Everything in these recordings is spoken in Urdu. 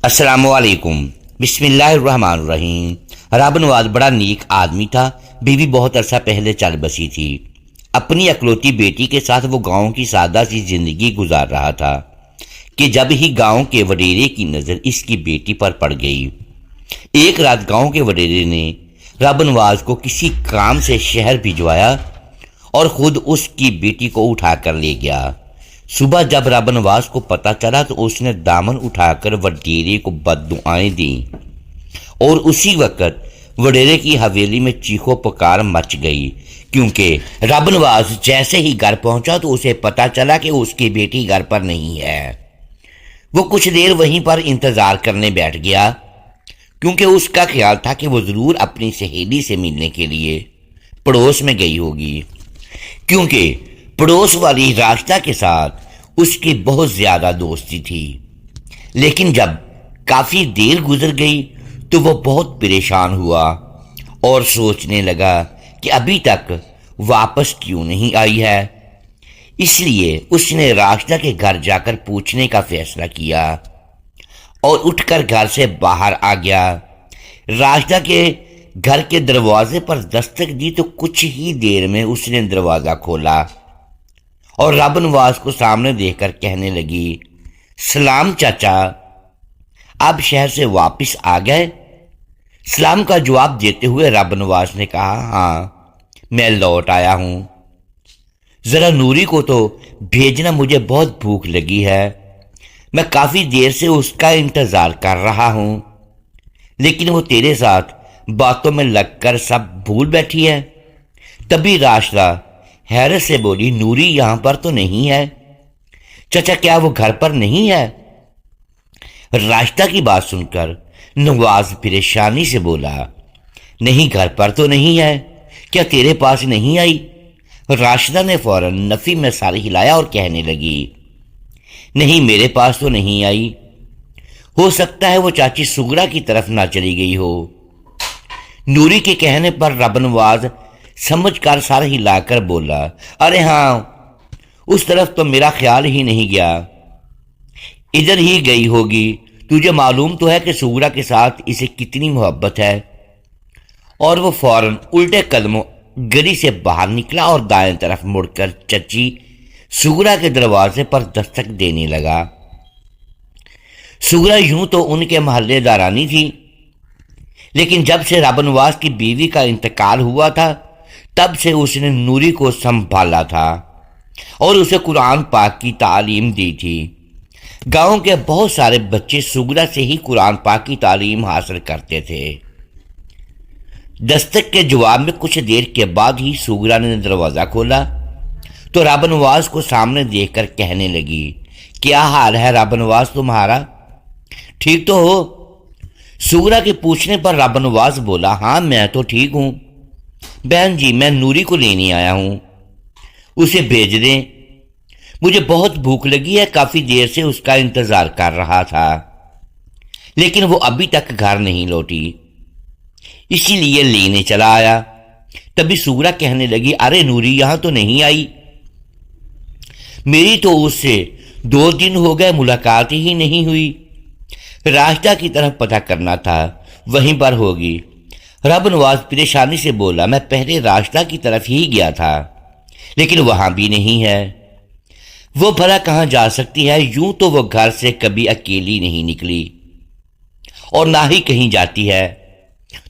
السلام علیکم۔ بسم اللہ الرحمن الرحیم۔ رب نواز بڑا نیک آدمی تھا۔ بیوی بہت عرصہ پہلے چل بسی تھی۔ اپنی اکلوتی بیٹی کے ساتھ وہ گاؤں کی سادہ سی زندگی گزار رہا تھا کہ جب ہی گاؤں کے وڈیرے کی نظر اس کی بیٹی پر پڑ گئی۔ ایک رات گاؤں کے وڈیرے نے رب نواز کو کسی کام سے شہر بھجوایا اور خود اس کی بیٹی کو اٹھا کر لے گیا۔ صبح جب رب نواز کو پتہ چلا تو اس نے دامن اٹھا کر وڈیرے کو بددعائیں دیں اور اسی وقت وڈیرے کی حویلی میں چیخو پکار مچ گئی، کیونکہ رب نواز جیسے ہی گھر پہنچا تو اسے پتہ چلا کہ اس کی بیٹی گھر پر نہیں ہے۔ وہ کچھ دیر وہیں پر انتظار کرنے بیٹھ گیا، کیونکہ اس کا خیال تھا کہ وہ ضرور اپنی سہیلی سے ملنے کے لیے پڑوس میں گئی ہوگی، کیونکہ پڑوس والی راشدہ کے ساتھ اس کی بہت زیادہ دوستی تھی۔ لیکن جب کافی دیر گزر گئی تو وہ بہت پریشان ہوا اور سوچنے لگا کہ ابھی تک واپس کیوں نہیں آئی ہے۔ اس لیے اس نے راشدہ کے گھر جا کر پوچھنے کا فیصلہ کیا اور اٹھ کر گھر سے باہر آ گیا۔ راشدہ کے گھر کے دروازے پر دستک دی تو کچھ ہی دیر میں اس نے دروازہ کھولا اور رب نواز کو سامنے دیکھ کر کہنے لگی، سلام چاچا، اب شہر سے واپس آ گئے؟ سلام کا جواب دیتے ہوئے رب نواز نے کہا، ہاں میں لوٹ آیا ہوں۔ ذرا نوری کو تو بھیجنا، مجھے بہت بھوک لگی ہے۔ میں کافی دیر سے اس کا انتظار کر رہا ہوں، لیکن وہ تیرے ساتھ باتوں میں لگ کر سب بھول بیٹھی ہے۔ تبھی راشدہ حیرت سے بولی، نوری یہاں پر تو نہیں ہے چچا، کیا وہ گھر پر نہیں ہے؟ راشدہ کی بات سن کر نواز پریشانی سے بولا، نہیں گھر پر تو نہیں ہے، کیا تیرے پاس نہیں آئی؟ راشدہ نے فوراً نفی میں سر ہلایا اور کہنے لگی، نہیں میرے پاس تو نہیں آئی، ہو سکتا ہے وہ چاچی سغرا کی طرف نہ چلی گئی ہو۔ نوری کے کہنے پر رب نواز سمجھ کر سر ہلا کر بولا، ارے ہاں اس طرف تو میرا خیال ہی نہیں گیا، ادھر ہی گئی ہوگی۔ تجھے معلوم تو ہے کہ سغرا کے ساتھ اسے کتنی محبت ہے۔ اور وہ فوراً الٹے قدموں گلی سے باہر نکلا اور دائیں طرف مڑ کر چچی سغرا کے دروازے پر دستک دینے لگا۔ سغرا یوں تو ان کے محلے دارانی تھی، لیکن جب سے رب نواز کی بیوی کا انتقال ہوا تھا تب سے اس نے نوری کو سنبھالا تھا اور اسے قرآن پاک کی تعلیم دی تھی۔ گاؤں کے بہت سارے بچے سغرا سے ہی قرآن پاک کی تعلیم حاصل کرتے تھے۔ دستک کے جواب میں کچھ دیر کے بعد ہی سغرا نے دروازہ کھولا تو رب نواز کو سامنے دیکھ کر کہنے لگی، کیا حال ہے رب نواز تمہارا، ٹھیک تو ہو؟ سغرا کے پوچھنے پر رب نواز بولا، ہاں میں تو ٹھیک ہوں بہن جی، میں نوری کو لینے آیا ہوں، اسے بھیج دیں، مجھے بہت بھوک لگی ہے، کافی دیر سے اس کا انتظار کر رہا تھا لیکن وہ ابھی تک گھر نہیں لوٹی، اسی لیے لینے چلا آیا۔ تبھی سغرا کہنے لگی، ارے نوری یہاں تو نہیں آئی، میری تو اس سے 2 دن ہو گئے ملاقات ہی نہیں ہوئی، راشدہ کی طرف پتہ کرنا تھا، وہیں پر ہوگی۔ رب نواز پریشانی سے بولا، میں پہلے راشدہ کی طرف ہی گیا تھا لیکن وہاں بھی نہیں ہے، وہ بھلا کہاں جا سکتی ہے، یوں تو وہ گھر سے کبھی اکیلی نہیں نکلی اور نہ ہی کہیں جاتی ہے،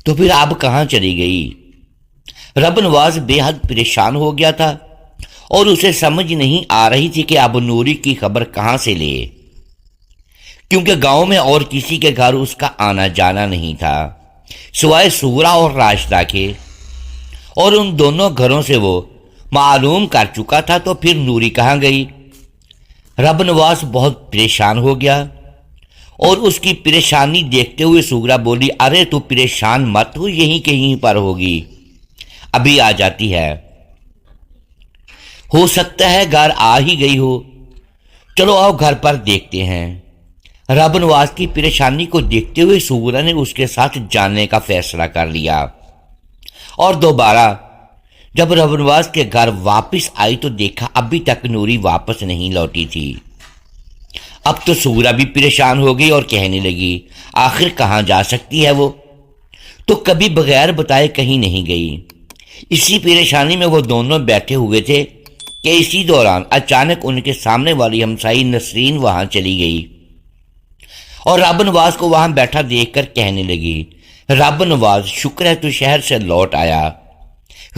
تو پھر اب کہاں چلی گئی؟ رب نواز بے حد پریشان ہو گیا تھا اور اسے سمجھ نہیں آ رہی تھی کہ اب نوری کی خبر کہاں سے لے، کیونکہ گاؤں میں اور کسی کے گھر اس کا آنا جانا نہیں تھا سوائے سغرا اور راشدہ کے، اور ان دونوں گھروں سے وہ معلوم کر چکا تھا، تو پھر نوری کہاں گئی؟ رب نواز بہت پریشان ہو گیا اور اس کی پریشانی دیکھتے ہوئے سغرا بولی، ارے تو پریشان مت ہو، یہیں کہیں پر ہوگی، ابھی آ جاتی ہے، ہو سکتا ہے گھر آ ہی گئی ہو، چلو آؤ گھر پر دیکھتے ہیں۔ رب نواز کی پریشانی کو دیکھتے ہوئے سغرا نے اس کے ساتھ جانے کا فیصلہ کر لیا اور دوبارہ جب رب نواز کے گھر واپس آئی تو دیکھا ابھی تک نوری واپس نہیں لوٹی تھی۔ اب تو سغرا بھی پریشان ہو گئی اور کہنے لگی آخر کہاں جا سکتی ہے وہ تو کبھی بغیر بتائے کہیں نہیں گئی۔ اسی پریشانی میں وہ دونوں بیٹھے ہوئے تھے کہ اسی دوران اچانک ان کے سامنے والی ہمسائی نسرین وہاں چلی گئی اور رب نواز کو وہاں بیٹھا دیکھ کر کہنے لگی رب نواز شکر ہے تو شہر سے لوٹ آیا،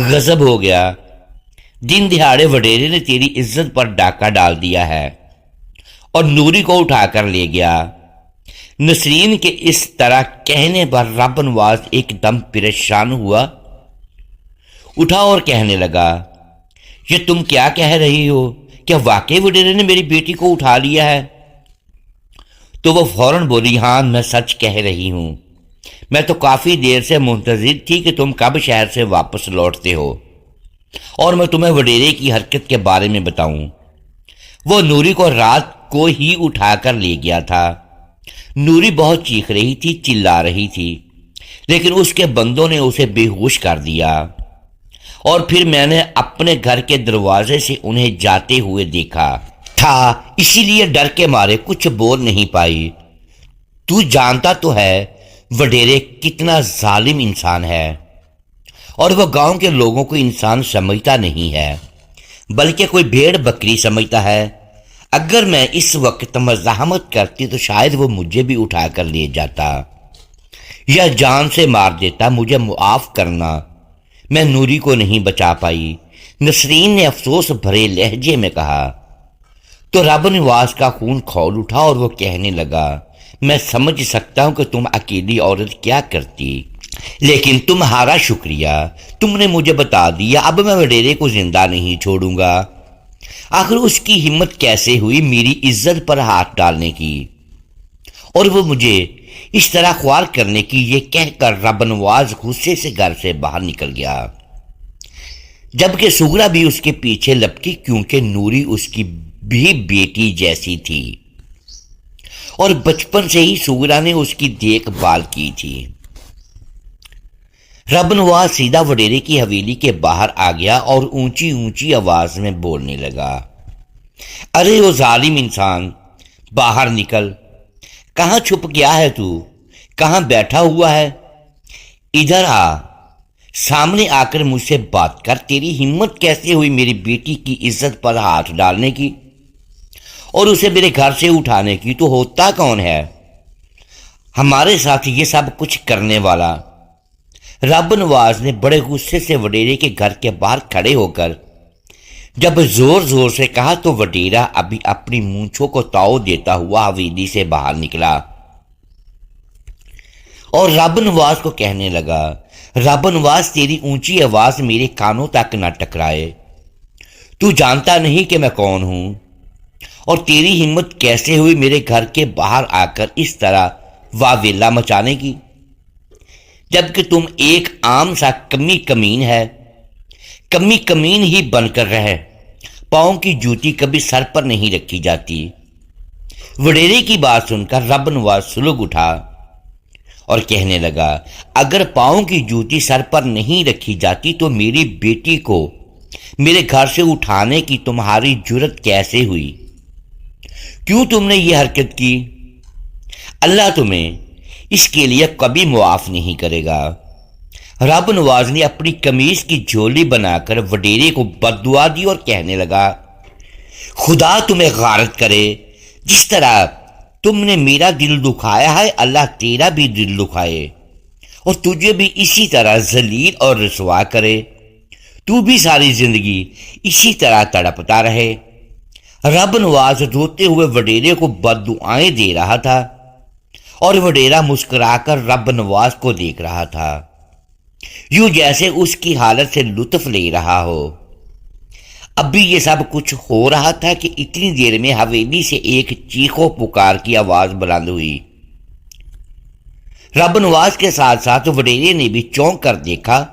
غضب ہو گیا، دن دہاڑے وڈیرے نے تیری عزت پر ڈاکہ ڈال دیا ہے اور نوری کو اٹھا کر لے گیا۔ نسرین کے اس طرح کہنے پر رب نواز ایک دم پریشان ہوا، اٹھا اور کہنے لگا یہ تم کیا کہہ رہی ہو؟ کیا واقعی وڈیرے نے میری بیٹی کو اٹھا لیا ہے؟ تو وہ فوراً بولی ہاں میں سچ کہہ رہی ہوں، میں تو کافی دیر سے منتظر تھی کہ تم کب شہر سے واپس لوٹتے ہو اور میں تمہیں وڈیرے کی حرکت کے بارے میں بتاؤں۔ وہ نوری کو رات کو ہی اٹھا کر لے گیا تھا۔ نوری بہت چیخ رہی تھی، چلا رہی تھی، لیکن اس کے بندوں نے اسے بے ہوش کر دیا اور پھر میں نے اپنے گھر کے دروازے سے انہیں جاتے ہوئے دیکھا تھا، اسی لیے ڈر کے مارے کچھ بول نہیں پائی۔ تو جانتا تو ہے وڈیرے کتنا ظالم انسان ہے اور وہ گاؤں کے لوگوں کو انسان سمجھتا نہیں ہے بلکہ کوئی بھیڑ بکری سمجھتا ہے۔ اگر میں اس وقت مزاحمت کرتی تو شاید وہ مجھے بھی اٹھا کر لے جاتا یا جان سے مار دیتا، مجھے معاف کرنا، میں نوری کو نہیں بچا پائی، نسرین نے افسوس بھرے لہجے میں کہا۔ تو رب نواز کا خون کھول اٹھا اور وہ کہنے لگا میں سمجھ سکتا ہوں کہ تم اکیلی عورت کیا کرتی، لیکن تمہارا شکریہ، تم نے مجھے بتا دیا، اب میں وڈیرے کو زندہ نہیں چھوڑوں گا۔ آخر اس کی ہمت کیسے ہوئی میری عزت پر ہاتھ ڈالنے کی اور وہ مجھے اس طرح خوار کرنے کی، یہ کہہ کر رب نواز غصے سے گھر سے باہر نکل گیا، جبکہ سغرا بھی اس کے پیچھے لپکی کیونکہ نوری اس کی بھی بیٹی جیسی تھی اور بچپن سے ہی سغرا نے اس کی دیکھ بھال کی تھی۔ رب نواز سیدھا وڈیرے کی حویلی کے باہر آ گیا اور اونچی اونچی آواز میں بولنے لگا ارے وہ ظالم انسان، باہر نکل، کہاں چھپ گیا ہے تو؟ کہاں بیٹھا ہوا ہے؟ ادھر آ، سامنے آ کر مجھ سے بات کر، تیری ہمت کیسے ہوئی میری بیٹی کی عزت پر ہاتھ ڈالنے کی اور اسے میرے گھر سے اٹھانے کی؟ تو ہوتا کون ہے ہمارے ساتھ یہ سب کچھ کرنے والا؟ رب نواز نے بڑے غصے سے وڈیرے کے گھر کے باہر کھڑے ہو کر جب زور زور سے کہا تو وڈیرا ابھی اپنی مونچھوں کو تاؤ دیتا ہوا حویلی سے باہر نکلا اور رب نواز کو کہنے لگا رب نواز تیری اونچی آواز میرے کانوں تک نہ ٹکرائے، تو جانتا نہیں کہ میں کون ہوں اور تیری ہمت کیسے ہوئی میرے گھر کے باہر آ کر اس طرح واویلا مچانے کی، جبکہ تم ایک عام سا کمین ہے، کمین ہی بن کر رہے، پاؤں کی جوتی کبھی سر پر نہیں رکھی جاتی۔ وڈیرے کی بات سن کر رب نواز سلگ اٹھا اور کہنے لگا اگر پاؤں کی جوتی سر پر نہیں رکھی جاتی تو میری بیٹی کو میرے گھر سے اٹھانے کی تمہاری جرت کیسے ہوئی؟ کیوں تم نے یہ حرکت کی؟ اللہ تمہیں اس کے لیے کبھی معاف نہیں کرے گا۔ رب نواز نے اپنی قمیض کی جھولی بنا کر وڈیرے کو بد دعا دی اور کہنے لگا خدا تمہیں غارت کرے، جس طرح تم نے میرا دل دکھایا ہے اللہ تیرا بھی دل دکھائے اور تجھے بھی اسی طرح ذلیل اور رسوا کرے، تو بھی ساری زندگی اسی طرح تڑپتا رہے۔ رب نواز روتے ہوئے وڈیرے کو بد دعائیں دے رہا تھا اور وڈیرا مسکرا کر رب نواز کو دیکھ رہا تھا، یوں جیسے اس کی حالت سے لطف لے رہا ہو۔ اب بھی یہ سب کچھ ہو رہا تھا کہ اتنی دیر میں حویلی سے ایک چیخو پکار کی آواز بلند ہوئی۔ رب نواز کے ساتھ ساتھ وڈیرے نے بھی چونک کر دیکھا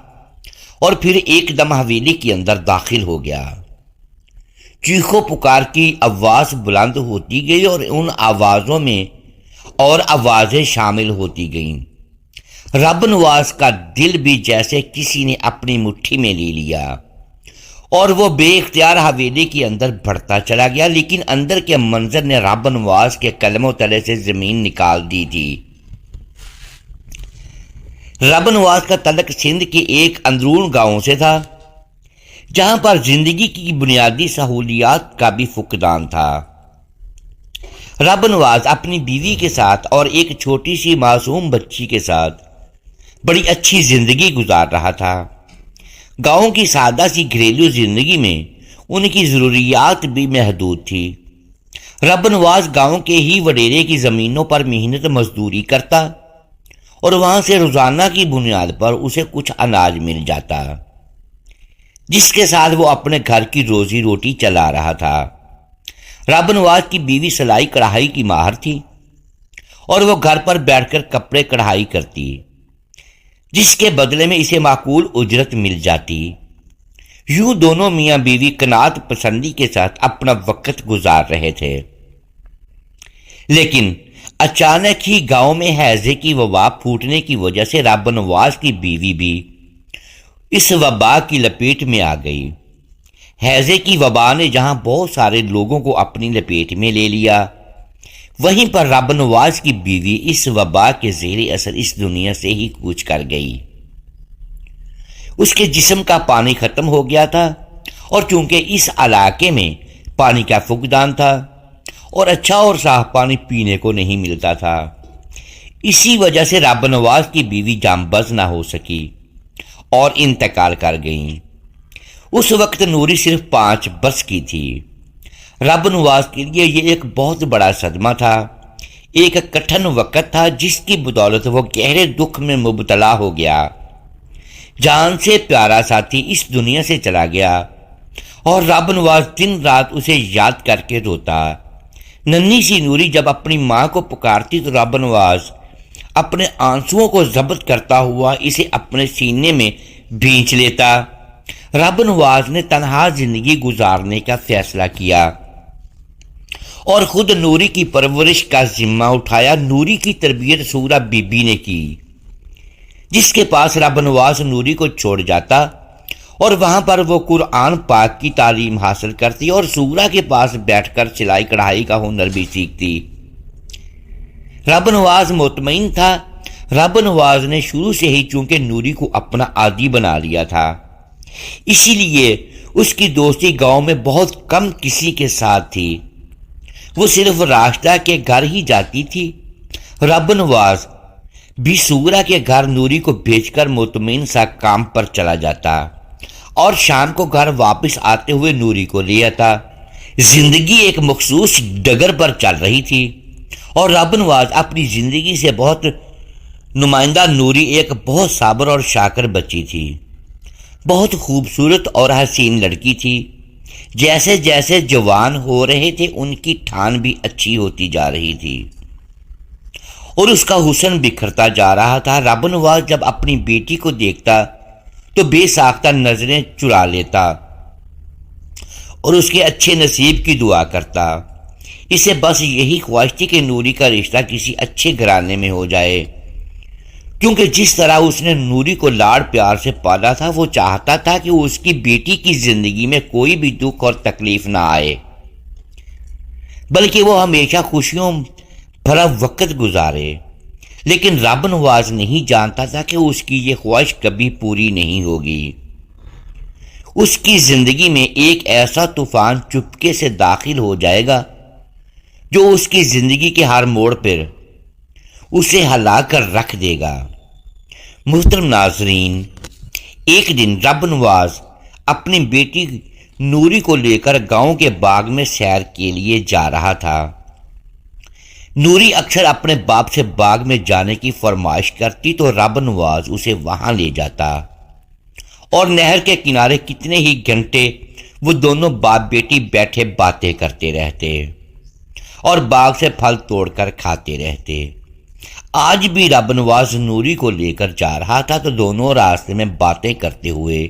اور پھر ایک دم حویلی کے اندر داخل ہو گیا۔ چیخو پکار کی آواز بلند ہوتی گئی اور ان آوازوں میں اور آوازیں شامل ہوتی گئیں۔ رب نواز کا دل بھی جیسے کسی نے اپنی مٹھی میں لے لیا اور وہ بے اختیار حویلی کے اندر بڑھتا چلا گیا، لیکن اندر کے منظر نے رب نواز کے قلموں تلے سے زمین نکال دی تھی۔ رب نواز کا تعلق سندھ کے ایک اندرون گاؤں سے تھا، جہاں پر زندگی کی بنیادی سہولیات کا بھی فقدان تھا۔ رب نواز اپنی بیوی کے ساتھ اور ایک چھوٹی سی معصوم بچی کے ساتھ بڑی اچھی زندگی گزار رہا تھا۔ گاؤں کی سادہ سی گھریلو زندگی میں ان کی ضروریات بھی محدود تھی۔ رب نواز گاؤں کے ہی وڈیرے کی زمینوں پر محنت مزدوری کرتا اور وہاں سے روزانہ کی بنیاد پر اسے کچھ اناج مل جاتا، جس کے ساتھ وہ اپنے گھر کی روزی روٹی چلا رہا تھا۔ رب نواز کی بیوی سلائی کڑھائی کی ماہر تھی اور وہ گھر پر بیٹھ کر کپڑے کڑھائی کرتی، جس کے بدلے میں اسے معقول اجرت مل جاتی۔ یوں دونوں میاں بیوی قناعت پسندی کے ساتھ اپنا وقت گزار رہے تھے۔ لیکن اچانک ہی گاؤں میں ہیضے کی وبا پھوٹنے کی وجہ سے رب نواز کی بیوی بھی اس وبا کی لپیٹ میں آ گئی۔ ہیضے کی وبا نے جہاں بہت سارے لوگوں کو اپنی لپیٹ میں لے لیا، وہیں پر رب نواز کی بیوی اس وبا کے زیر اثر اس دنیا سے ہی کوچ کر گئی۔ اس کے جسم کا پانی ختم ہو گیا تھا، اور چونکہ اس علاقے میں پانی کا فقدان تھا اور اچھا اور صاف پانی پینے کو نہیں ملتا تھا، اسی وجہ سے رب نواز کی بیوی جاں بز نہ ہو سکی اور انتقال کر گئیں۔ اس وقت نوری صرف 5 برس کی تھی۔ رب نواز کے لیے یہ ایک بہت بڑا صدمہ تھا، ایک کٹھن وقت تھا جس کی بدولت وہ گہرے دکھ میں مبتلا ہو گیا۔ جان سے پیارا ساتھی اس دنیا سے چلا گیا اور رب نواز دن رات اسے یاد کر کے روتا۔ ننھی سی نوری جب اپنی ماں کو پکارتی تو رب نواز اپنے آنسوؤں کو ضبط کرتا ہوا اسے اپنے سینے میں بھینچ لیتا۔ رب نواز نے تنہا زندگی گزارنے کا فیصلہ کیا اور خود نوری کی پرورش کا ذمہ اٹھایا۔ نوری کی تربیت سورہ بی بی نے کی، جس کے پاس رب نواز نوری کو چھوڑ جاتا اور وہاں پر وہ قرآن پاک کی تعلیم حاصل کرتی اور سورہ کے پاس بیٹھ کر سلائی کڑھائی کا ہنر بھی سیکھتی۔ رب نواز مطمئن تھا۔ رب نواز نے شروع سے ہی چونکہ نوری کو اپنا عادی بنا لیا تھا، اسی لیے اس کی دوستی گاؤں میں بہت کم کسی کے ساتھ تھی۔ وہ صرف راستہ کے گھر ہی جاتی تھی۔ رب نواز بھی سورہ کے گھر نوری کو بھیج کر مطمئن سا کام پر چلا جاتا اور شام کو گھر واپس آتے ہوئے نوری کو لے آتا۔ زندگی ایک مخصوص ڈگر پر چل رہی تھی اور رب نواز اپنی زندگی سے بہت نمائندہ نوری ایک بہت صابر اور شاکر بچی تھی، بہت خوبصورت اور حسین لڑکی تھی۔ جیسے جیسے جوان ہو رہے تھے ان کی ٹھان بھی اچھی ہوتی جا رہی تھی اور اس کا حسن بکھرتا جا رہا تھا۔ رب نواز جب اپنی بیٹی کو دیکھتا تو بے ساختہ نظریں چرا لیتا اور اس کے اچھے نصیب کی دعا کرتا۔ اسے بس یہی خواہش تھی کہ نوری کا رشتہ کسی اچھے گھرانے میں ہو جائے، کیونکہ جس طرح اس نے نوری کو لاڑ پیار سے پالا تھا، وہ چاہتا تھا کہ اس کی بیٹی کی زندگی میں کوئی بھی دکھ اور تکلیف نہ آئے، بلکہ وہ ہمیشہ خوشیوں بھرا وقت گزارے۔ لیکن رب نواز نہیں جانتا تھا کہ اس کی یہ خواہش کبھی پوری نہیں ہوگی۔ اس کی زندگی میں ایک ایسا طوفان چپکے سے داخل ہو جائے گا جو اس کی زندگی کے ہر موڑ پر اسے ہلا کر رکھ دے گا۔ محترم ناظرین، ایک دن رب نواز اپنی بیٹی نوری کو لے کر گاؤں کے باغ میں سیر کے لیے جا رہا تھا۔ نوری اکثر اپنے باپ سے باغ میں جانے کی فرمائش کرتی تو رب نواز اسے وہاں لے جاتا اور نہر کے کنارے کتنے ہی گھنٹے وہ دونوں باپ بیٹی بیٹھے باتیں کرتے رہتے اور باغ سے پھل توڑ کر کھاتے رہتے۔ آج بھی رب نواز نوری کو لے کر جا رہا تھا تو دونوں راستے میں باتیں کرتے ہوئے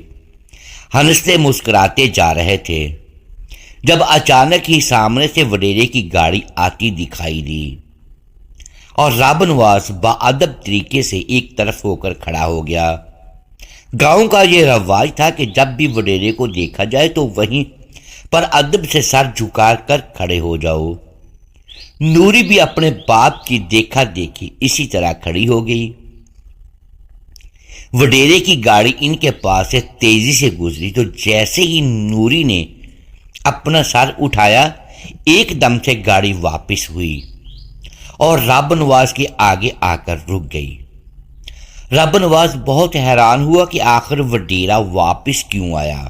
ہنستے مسکراتے جا رہے تھے، جب اچانک ہی سامنے سے وڈیرے کی گاڑی آتی دکھائی دی اور رب نواز باادب طریقے سے ایک طرف ہو کر کھڑا ہو گیا۔ گاؤں کا یہ رواج تھا کہ جب بھی وڈیرے کو دیکھا جائے تو وہیں پر ادب سے سر جھکا کر کھڑے ہو جاؤ۔ نوری بھی اپنے باپ کی دیکھا دیکھی اسی طرح کھڑی ہو گئی۔ وڈیرے کی گاڑی ان کے پاس سے تیزی سے گزری تو جیسے ہی نوری نے اپنا سر اٹھایا ایک دم سے گاڑی واپس ہوئی اور رب نواز کے آگے آ کر رک گئی۔ رب نواز بہت حیران ہوا کہ آخر وڈیرا واپس کیوں آیا۔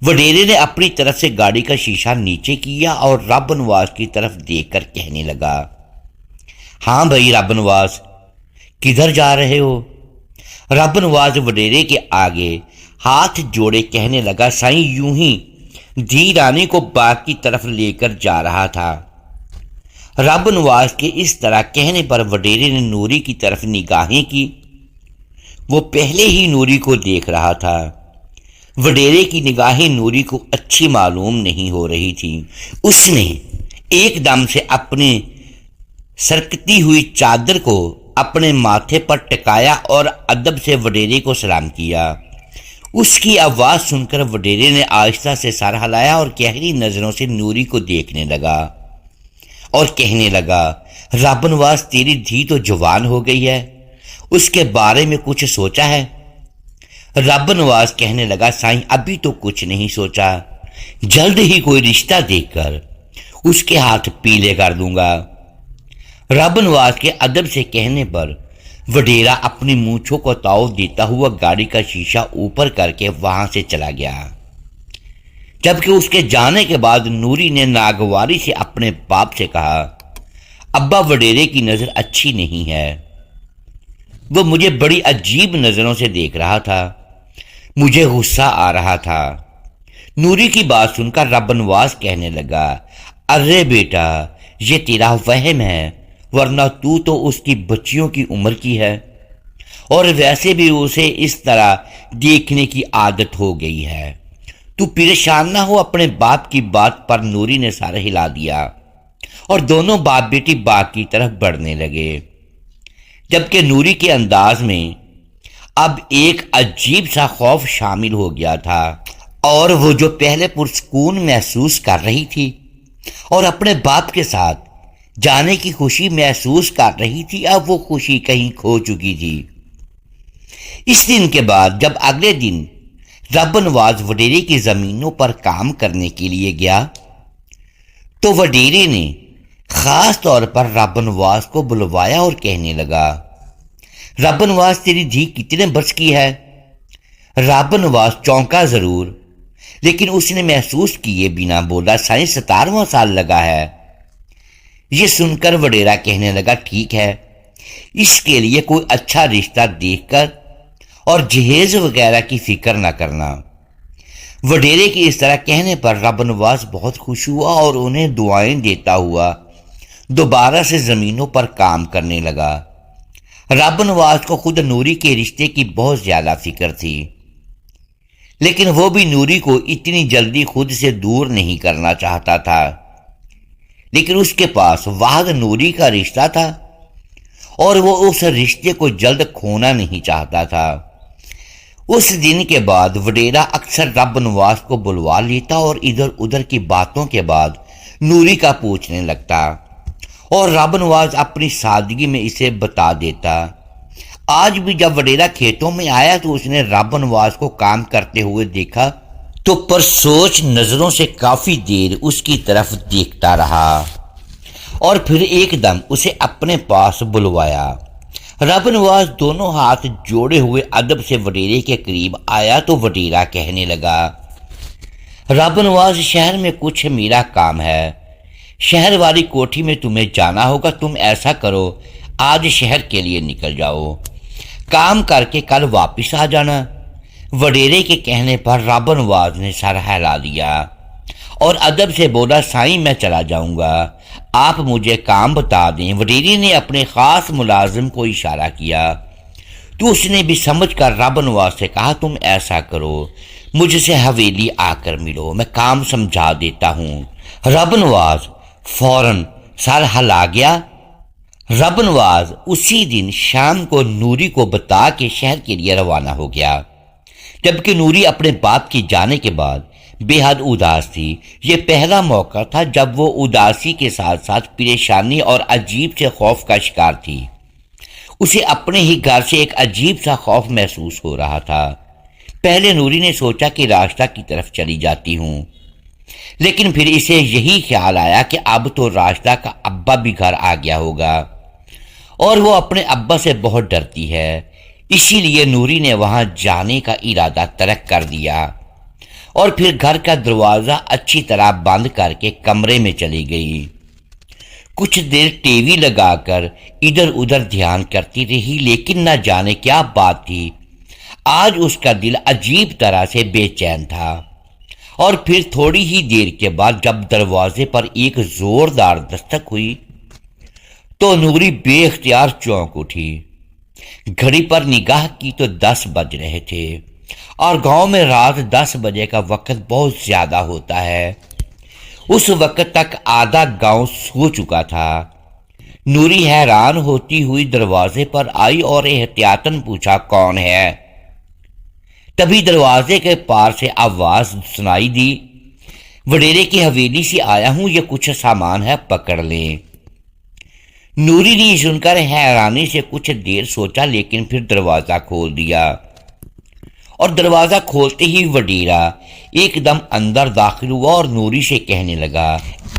وڈیرے نے اپنی طرف سے گاڑی کا شیشہ نیچے کیا اور رب نواز کی طرف دیکھ کر کہنے لگا، ہاں بھائی رب نواز، کدھر جا رہے ہو؟ رب نواز وڈیرے کے آگے ہاتھ جوڑے کہنے لگا، سائیں یوں ہی دھی رانی کو باغ کی طرف لے کر جا رہا تھا۔ رب نواز کے اس طرح کہنے پر وڈیرے نے نوری کی طرف نگاہیں کی۔ وہ پہلے ہی نوری کو دیکھ رہا تھا۔ وڈیرے کی نگاہیں نوری کو اچھی معلوم نہیں ہو رہی تھی۔ اس نے ایک دم سے اپنی سرکتی ہوئی چادر کو اپنے ماتھے پر ٹکایا اور ادب سے وڈیرے کو سلام کیا۔ اس کی آواز سن کر وڈیرے نے آہستہ سے سر ہلایا اور گہری نظروں سے نوری کو دیکھنے لگا اور کہنے لگا، رب نواز تیری دھی تو جوان ہو گئی ہے، اس کے بارے میں کچھ سوچا ہے؟ رب نواز کہنے لگا، سائیں ابھی تو کچھ نہیں سوچا، جلد ہی کوئی رشتہ دیکھ کر اس کے ہاتھ پیلے کر دوں گا۔ رب نواز کے ادب سے کہنے پر وڈیرا اپنی مونچھوں کو تاؤ دیتا ہوا گاڑی کا شیشہ اوپر کر کے وہاں سے چلا گیا۔ جبکہ اس کے جانے کے بعد نوری نے ناگواری سے اپنے باپ سے کہا، ابا وڈیرے کی نظر اچھی نہیں ہے، وہ مجھے بڑی عجیب نظروں سے دیکھ رہا تھا، مجھے غصہ آ رہا تھا۔ نوری کی بات سن کر رب نواز کہنے لگا، ارے بیٹا یہ تیرا وہم ہے، ورنہ تو اس کی بچیوں کی عمر کی ہے اور ویسے بھی اسے اس طرح دیکھنے کی عادت ہو گئی ہے، تو پریشان نہ ہو اپنے باپ کی بات پر۔ نوری نے سر ہلا دیا اور دونوں باپ بیٹی باغ کی طرف بڑھنے لگے، جبکہ نوری کے انداز میں اب ایک عجیب سا خوف شامل ہو گیا تھا، اور وہ جو پہلے پرسکون محسوس کر رہی تھی اور اپنے باپ کے ساتھ جانے کی خوشی محسوس کر رہی تھی، اب وہ خوشی کہیں کھو چکی تھی۔ اس دن کے بعد جب اگلے دن رب نواز وڈیرے کی زمینوں پر کام کرنے کے لیے گیا تو وڈیرے نے خاص طور پر رب نواز کو بلوایا اور کہنے لگا، رب نواز تیری دھی کتنے برس کی ہے؟ رب نواز چونکا ضرور، لیکن اس نے محسوس کیے بنا بولا، سائیں 17واں سال لگا ہے۔ یہ سن کر وڈیرا کہنے لگا، ٹھیک ہے، اس کے لیے کوئی اچھا رشتہ دیکھ کر اور جہیز وغیرہ کی فکر نہ کرنا۔ وڈیرے کی اس طرح کہنے پر رب نواز بہت خوش ہوا اور انہیں دعائیں دیتا ہوا دوبارہ سے زمینوں پر کام کرنے لگا۔ رب نواز کو خود نوری کے رشتے کی بہت زیادہ فکر تھی، لیکن وہ بھی نوری کو اتنی جلدی خود سے دور نہیں کرنا چاہتا تھا، لیکن اس کے پاس واحد نوری کا رشتہ تھا اور وہ اس رشتے کو جلد کھونا نہیں چاہتا تھا۔ اس دن کے بعد وڈیرا اکثر رب نواز کو بلوا لیتا اور ادھر ادھر کی باتوں کے بعد نوری کا پوچھنے لگتا اور رب نواز اپنی سادگی میں اسے بتا دیتا۔ آج بھی جب وڈیرا کھیتوں میں آیا تو اس نے رب نواز کو کام کرتے ہوئے دیکھا تو پرسوچ نظروں سے کافی دیر اس کی طرف دیکھتا رہا اور پھر ایک دم اسے اپنے پاس بلوایا۔ رب نواز دونوں ہاتھ جوڑے ہوئے ادب سے وڈیرے کے قریب آیا تو وڈیرا کہنے لگا، رب نواز شہر میں کچھ میرا کام ہے، شہر والی کوٹھی میں تمہیں جانا ہوگا، تم ایسا کرو آج شہر کے لیے نکل جاؤ، کام کر کے کل واپس آ جانا۔ وڈیرے کے کہنے پر رب نواز نے سر ہلا دیا اور ادب سے بولا، سائیں میں چلا جاؤں گا، آپ مجھے کام بتا دیں۔ وڈیرے نے اپنے خاص ملازم کو اشارہ کیا تو اس نے بھی سمجھ کر رب نواز سے کہا، تم ایسا کرو مجھ سے حویلی آ کر ملو، میں کام سمجھا دیتا ہوں۔ رب نواز فوراً سر ہلا گیا۔ رب نواز اسی دن شام کو نوری کو بتا کے شہر کے لیے روانہ ہو گیا، جبکہ نوری اپنے باپ کے جانے کے بعد بے حد اداس تھی۔ یہ پہلا موقع تھا جب وہ اداسی کے ساتھ ساتھ پریشانی اور عجیب سے خوف کا شکار تھی۔ اسے اپنے ہی گھر سے ایک عجیب سا خوف محسوس ہو رہا تھا۔ پہلے نوری نے سوچا کہ راستہ کی طرف چلی جاتی ہوں، لیکن پھر اسے یہی خیال آیا کہ اب تو راستہ کا ابا بھی گھر آ گیا ہوگا اور وہ اپنے ابا سے بہت ڈرتی ہے، اسی لیے نوری نے وہاں جانے کا ارادہ ترک کر دیا اور پھر گھر کا دروازہ اچھی طرح بند کر کے کمرے میں چلی گئی۔ کچھ دیر ٹی وی لگا کر ادھر ادھر دھیان کرتی رہی، لیکن نہ جانے کیا بات تھی، آج اس کا دل عجیب طرح سے بے چین تھا۔ اور پھر تھوڑی ہی دیر کے بعد جب دروازے پر ایک زوردار دستک ہوئی تو نوری بے اختیار چونک اٹھی۔ گھڑی پر نگاہ کی تو 10 بج رہے تھے، اور گاؤں میں رات 10 بجے کا وقت بہت زیادہ ہوتا ہے۔ اس وقت تک آدھا گاؤں سو چکا تھا۔ نوری حیران ہوتی ہوئی دروازے پر آئی اور احتیاطاً پوچھا کون ہے۔ تبھی دروازے کے پار سے آواز سنائی دی، وڈیرے کی حویلی سے آیا ہوں، یہ کچھ سامان ہے، پکڑ لیں۔ نوری نے سن کر حیرانی سے کچھ دیر سوچا، لیکن پھر دروازہ کھول دیا، اور دروازہ کھولتے ہی وڈیرا ایک دم اندر داخل ہوا اور نوری سے کہنے لگا،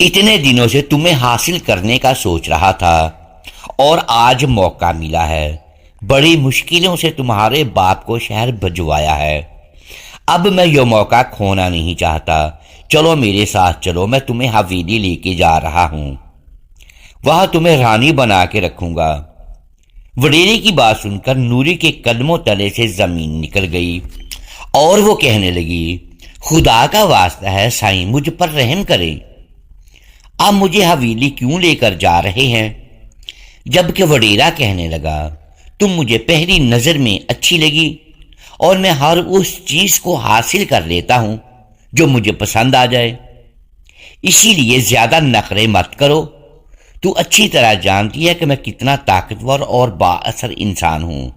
اتنے دنوں سے تمہیں حاصل کرنے کا سوچ رہا تھا اور آج موقع ملا ہے۔ بڑی مشکلوں سے تمہارے باپ کو شہر بھجوایا ہے، اب میں یہ موقع کھونا نہیں چاہتا۔ چلو میرے ساتھ چلو، میں تمہیں حویلی لے کے جا رہا ہوں، وہاں تمہیں رانی بنا کے رکھوں گا۔ وڈیرے کی بات سن کر نوری کے قدموں تلے سے زمین نکل گئی اور وہ کہنے لگی، خدا کا واسطہ ہے سائیں، مجھ پر رحم کریں، آپ مجھے حویلی کیوں لے کر جا رہے ہیں؟ جبکہ وڈیرا کہنے لگا، تم مجھے پہلی نظر میں اچھی لگی اور میں ہر اس چیز کو حاصل کر لیتا ہوں جو مجھے پسند آ جائے، اسی لیے زیادہ نخرے مت کرو، تو اچھی طرح جانتی ہے کہ میں کتنا طاقتور اور با اثر انسان ہوں۔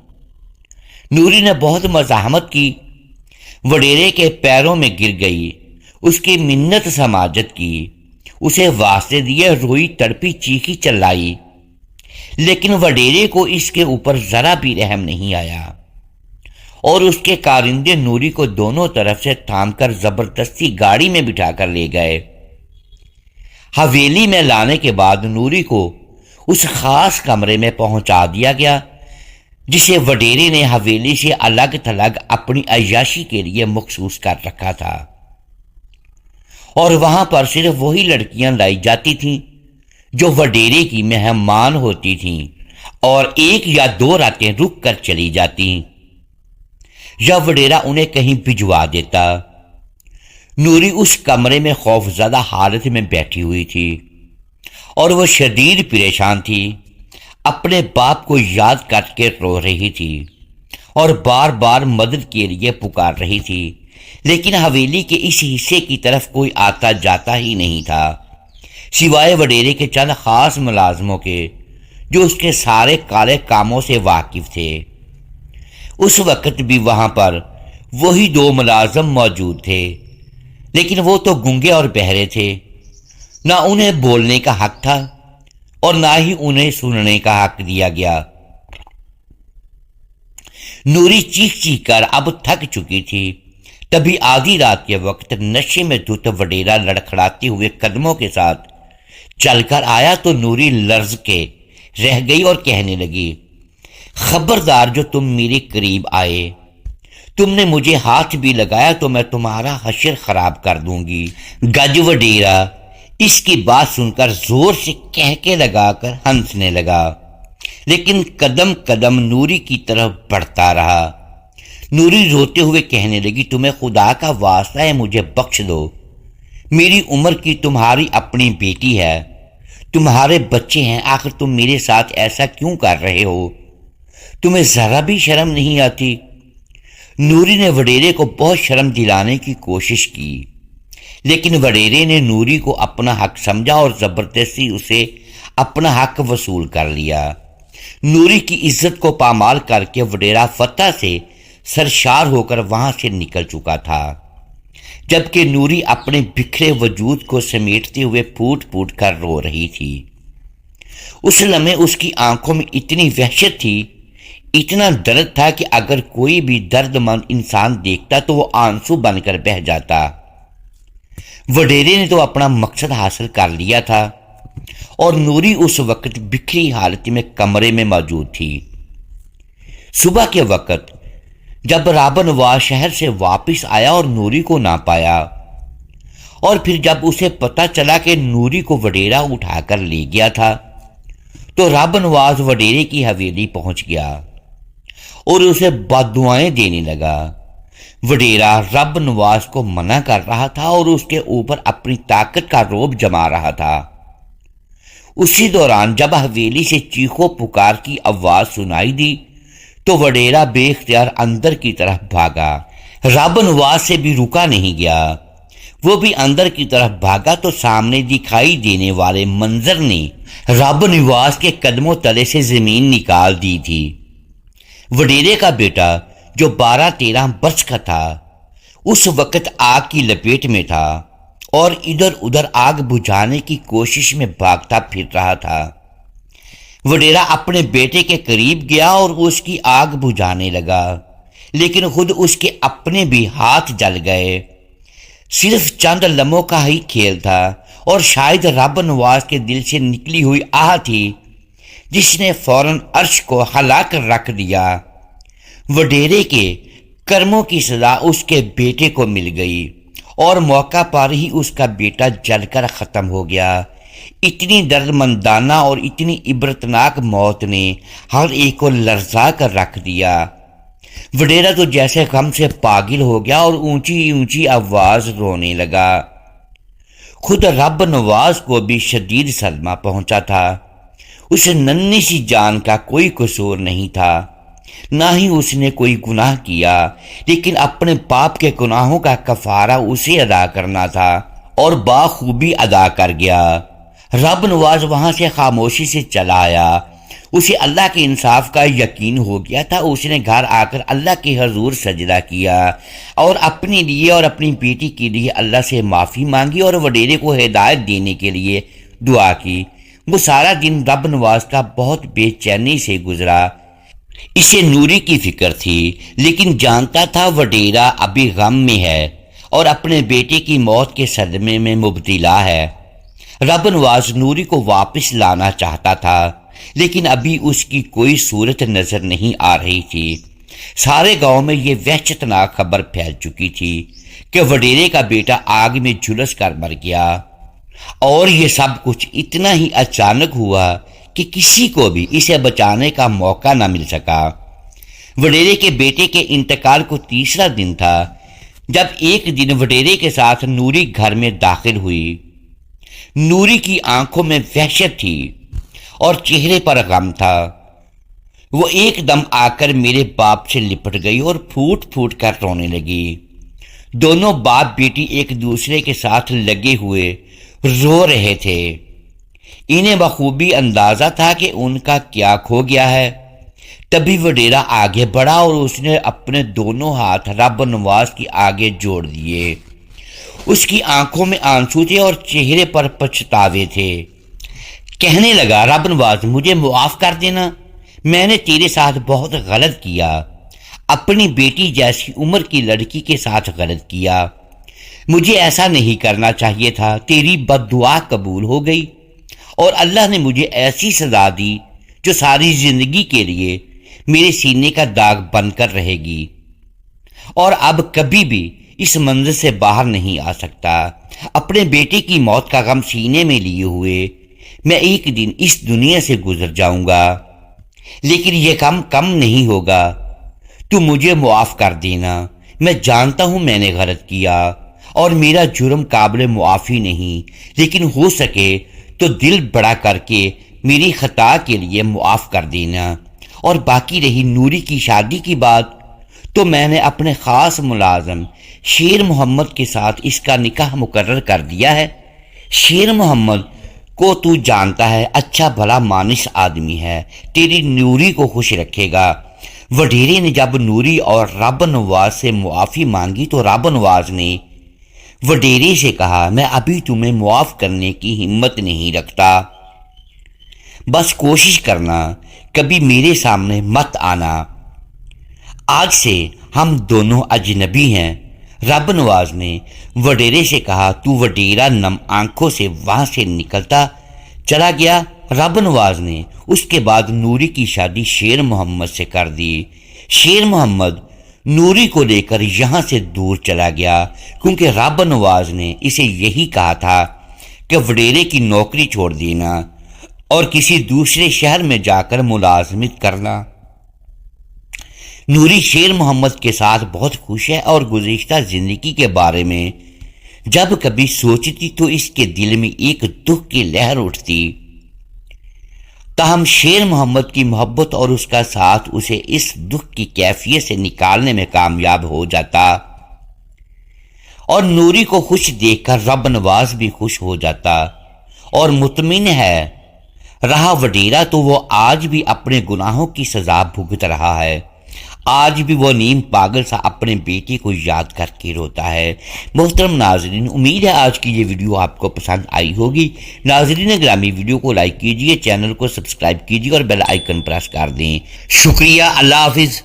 نوری نے بہت مزاحمت کی، وڈیرے کے پیروں میں گر گئی، اس کی منت سماجت کی، اسے واسطے دیے، روئی تڑپی چیخی چلائی، لیکن وڈیرے کو اس کے اوپر ذرا بھی رحم نہیں آیا اور اس کے کارندے نوری کو دونوں طرف سے تھام کر زبردستی گاڑی میں بٹھا کر لے گئے۔ حویلی میں لانے کے بعد نوری کو اس خاص کمرے میں پہنچا دیا گیا جسے وڈیرے نے حویلی سے الگ تھلگ اپنی عیاشی کے لیے مخصوص کر رکھا تھا، اور وہاں پر صرف وہی لڑکیاں لائی جاتی تھیں جو وڈیرے کی مہمان ہوتی تھیں اور 1 یا 2 راتیں رک کر چلی جاتی، یا وڈیرا انہیں کہیں بھجوا دیتا۔ نوری اس کمرے میں خوف زدہ حالت میں بیٹھی ہوئی تھی اور وہ شدید پریشان تھی، اپنے باپ کو یاد کر کے رو رہی تھی اور بار بار مدد کے لیے پکار رہی تھی، لیکن حویلی کے اس حصے کی طرف کوئی آتا جاتا ہی نہیں تھا سوائے وڈیرے کے چند خاص ملازموں کے جو اس کے سارے کالے کاموں سے واقف تھے۔ اس وقت بھی وہاں پر وہی 2 ملازم موجود تھے، لیکن وہ تو گونگے اور بہرے تھے، نہ انہیں بولنے کا حق تھا اور نہ ہی انہیں سننے کا حق دیا گیا۔ نوری چیخ چیخ کر اب تھک چکی تھی، تبھی آدھی رات کے وقت نشے میں دھت وڈیرا لڑکھڑاتے ہوئے قدموں کے ساتھ چل کر آیا تو نوری لرز کے رہ گئی اور کہنے لگی، خبردار جو تم میرے قریب آئے، تم نے مجھے ہاتھ بھی لگایا تو میں تمہارا حشر خراب کر دوں گی۔ گج وڈیرا اس کی بات سن کر زور سے کہکے لگا کر ہنسنے لگا، لیکن قدم قدم نوری کی طرف بڑھتا رہا۔ نوری روتے ہوئے کہنے لگی، تمہیں خدا کا واسطہ ہے مجھے بخش دو، میری عمر کی تمہاری اپنی بیٹی ہے، تمہارے بچے ہیں، آخر تم میرے ساتھ ایسا کیوں کر رہے ہو؟ تمہیں ذرا بھی شرم نہیں آتی؟ نوری نے وڈیرے کو بہت شرم دلانے کی کوشش کی، لیکن وڈیرے نے نوری کو اپنا حق سمجھا اور زبردستی اسے اپنا حق وصول کر لیا۔ نوری کی عزت کو پامال کر کے وڈیرا فتح سے سرشار ہو کر وہاں سے نکل چکا تھا، جبکہ نوری اپنے بکھرے وجود کو سمیٹتے ہوئے پھوٹ پھوٹ کر رو رہی تھی۔ اس لمحے اس کی آنکھوں میں اتنی وحشت تھی، اتنا درد تھا کہ اگر کوئی بھی درد مند انسان دیکھتا تو وہ آنسو بن کر بہہ جاتا۔ وڈیرے نے تو اپنا مقصد حاصل کر لیا تھا اور نوری اس وقت بکھری حالت میں کمرے میں موجود تھی۔ صبح کے وقت جب رابع نواز شہر سے واپس آیا اور نوری کو نہ پایا، اور پھر جب اسے پتہ چلا کہ نوری کو وڈیرا اٹھا کر لے گیا تھا، تو رابع نواز وڈیرے کی حویلی پہنچ گیا اور اسے بددعائیں دینے لگا۔ وڈیرا رابع نواز کو منع کر رہا تھا اور اس کے اوپر اپنی طاقت کا رعب جما رہا تھا۔ اسی دوران جب حویلی سے چیخو پکار کی آواز سنائی دی تو وڈیرا بے اختیار اندر کی طرف بھاگا۔ رابع نواز سے بھی رکا نہیں گیا، وہ بھی اندر کی طرف بھاگا تو سامنے دکھائی دینے والے منظر نے رابع نواز کے قدموں تلے سے زمین نکال دی تھی۔ وڈیرے کا بیٹا جو 12-13 برس کا تھا اس وقت آگ کی لپیٹ میں تھا اور ادھر ادھر آگ بجھانے کی کوشش میں بھاگتا پھر رہا تھا۔ وڈیرا اپنے بیٹے کے قریب گیا اور اس کی آگ بجھانے لگا، لیکن خود اس کے اپنے بھی ہاتھ جل گئے۔ صرف چند لمحوں کا ہی کھیل تھا اور شاید رابع نواز کے دل سے نکلی ہوئی آہ تھی جس نے فوراً عرش کو ہلا کر رکھ دیا۔ وڈیرے کے کرموں کی سزا اس کے بیٹے کو مل گئی اور موقع پر ہی اس کا بیٹا جل کر ختم ہو گیا۔ اتنی درد مندانہ اور اتنی عبرتناک موت نے ہر ایک کو لرزا کر رکھ دیا۔ وڈیرا تو جیسے غم سے پاگل ہو گیا اور اونچی اونچی آواز رونے لگا۔ خود رابع نواز کو بھی شدید صدمہ پہنچا تھا۔ اس ننھی سی جان کا کوئی قصور نہیں تھا، نہ ہی اس نے کوئی گناہ کیا، لیکن اپنے باپ کے گناہوں کا کفارہ اسے ادا کرنا تھا اور بخوبی ادا کر گیا۔ رابع نواز وہاں سے خاموشی سے چلا آیا۔ اسے اللہ کے انصاف کا یقین ہو گیا تھا۔ اس نے گھر آ کر اللہ کے حضور سجدہ کیا اور اپنے لیے اور اپنی بیٹی کے لیے اللہ سے معافی مانگی اور وڈیرے کو ہدایت دینے کے لیے دعا کی۔ وہ سارا دن رابع نواز کا بہت بے چینی سے گزرا۔ اسے نوری کی فکر تھی، لیکن جانتا تھا وڈیرا ابھی غم میں ہے اور اپنے بیٹے کی موت کے صدمے میں مبتلا ہے۔ رابع نواز نوری کو واپس لانا چاہتا تھا، لیکن ابھی اس کی کوئی صورت نظر نہیں آ رہی تھی۔ سارے گاؤں میں یہ وحشتناک خبر پھیل چکی تھی کہ وڈیرے کا بیٹا آگ میں جھلس کر مر گیا، اور یہ سب کچھ اتنا ہی اچانک ہوا کہ کسی کو بھی اسے بچانے کا موقع نہ مل سکا۔ وڈیرے کے بیٹے کے انتقال کو تیسرا دن تھا جب ایک دن وڈیرے کے ساتھ نوری گھر میں داخل ہوئی۔ نوری کی آنکھوں میں وحشت تھی اور چہرے پر غم تھا۔ وہ ایک دم آ کر میرے باپ سے لپٹ گئی اور پھوٹ پھوٹ کر رونے لگی۔ دونوں باپ بیٹی ایک دوسرے کے ساتھ لگے ہوئے رو رہے تھے۔ انہیں بخوبی اندازہ تھا کہ ان کا کیا کھو گیا ہے۔ تبھی وڈیرا آگے بڑھا اور اس نے اپنے دونوں ہاتھ رابع نواز کی آگے جوڑ دیے۔ اس کی آنکھوں میں آنسو تھے اور چہرے پر پچھتاوے تھے۔ کہنے لگا، رابع نواز مجھے معاف کر دینا، میں نے تیرے ساتھ بہت غلط کیا، اپنی بیٹی جیسی عمر کی لڑکی کے ساتھ غلط کیا، مجھے ایسا نہیں کرنا چاہیے تھا۔ تیری بد دعا قبول ہو گئی اور اللہ نے مجھے ایسی سزا دی جو ساری زندگی کے لیے میرے سینے کا داغ بن کر رہے گی، اور اب کبھی بھی اس منزل سے باہر نہیں آ سکتا۔ اپنے بیٹے کی موت کا غم سینے میں لیے ہوئے میں ایک دن اس دنیا سے گزر جاؤں گا، لیکن یہ کم نہیں ہوگا۔ تو مجھے معاف کر دینا، میں جانتا ہوں میں نے غلط کیا اور میرا جرم قابل معافی نہیں، لیکن ہو سکے تو دل بڑا کر کے میری خطا کے لیے معاف کر دینا۔ اور باقی رہی نوری کی شادی کی بات، تو میں نے اپنے خاص ملازم شیر محمد کے ساتھ اس کا نکاح مقرر کر دیا ہے۔ شیر محمد کو تو جانتا ہے اچھا بھلا مانس آدمی ہے، تیری نوری کو خوش رکھے گا۔ وڈیرے نے جب نوری اور رب نواز سے معافی مانگی تو رب نواز نے وڈیرے سے کہا، میں ابھی تمہیں معاف کرنے کی ہمت نہیں رکھتا، بس کوشش کرنا، کبھی میرے سامنے مت آنا، آج سے ہم دونوں اجنبی ہیں۔ رب نواز نے وڈیرے سے کہا، تو وڈیرا نم آنکھوں سے وہاں سے نکلتا چلا گیا۔ رب نواز نے اس کے بعد نوری کی شادی شیر محمد سے کر دی۔ شیر محمد نوری کو لے کر یہاں سے دور چلا گیا، کیونکہ رب نواز نے اسے یہی کہا تھا کہ وڈیرے کی نوکری چھوڑ دینا اور کسی دوسرے شہر میں جا کر ملازمت کرنا۔ نوری شیر محمد کے ساتھ بہت خوش ہے اور گزشتہ زندگی کے بارے میں جب کبھی سوچتی تو اس کے دل میں ایک دکھ کی لہر اٹھتی، تاہم شیر محمد کی محبت اور اس کا ساتھ اسے اس دکھ کی کیفیت سے نکالنے میں کامیاب ہو جاتا، اور نوری کو خوش دیکھ کر رب نواز بھی خوش ہو جاتا اور مطمئن ہے رہا وڈیرا تو وہ آج بھی اپنے گناہوں کی سزا بھگت رہا ہے، آج بھی وہ نیم پاگل سا اپنے بیٹے کو یاد کر کے روتا ہے۔ محترم ناظرین، امید ہے آج کی یہ ویڈیو آپ کو پسند آئی ہوگی۔ ناظرین گرامی، ویڈیو کو لائک کیجئے، چینل کو سبسکرائب کیجئے اور بیل آئیکن پریس کر دیں۔ شکریہ، اللہ حافظ۔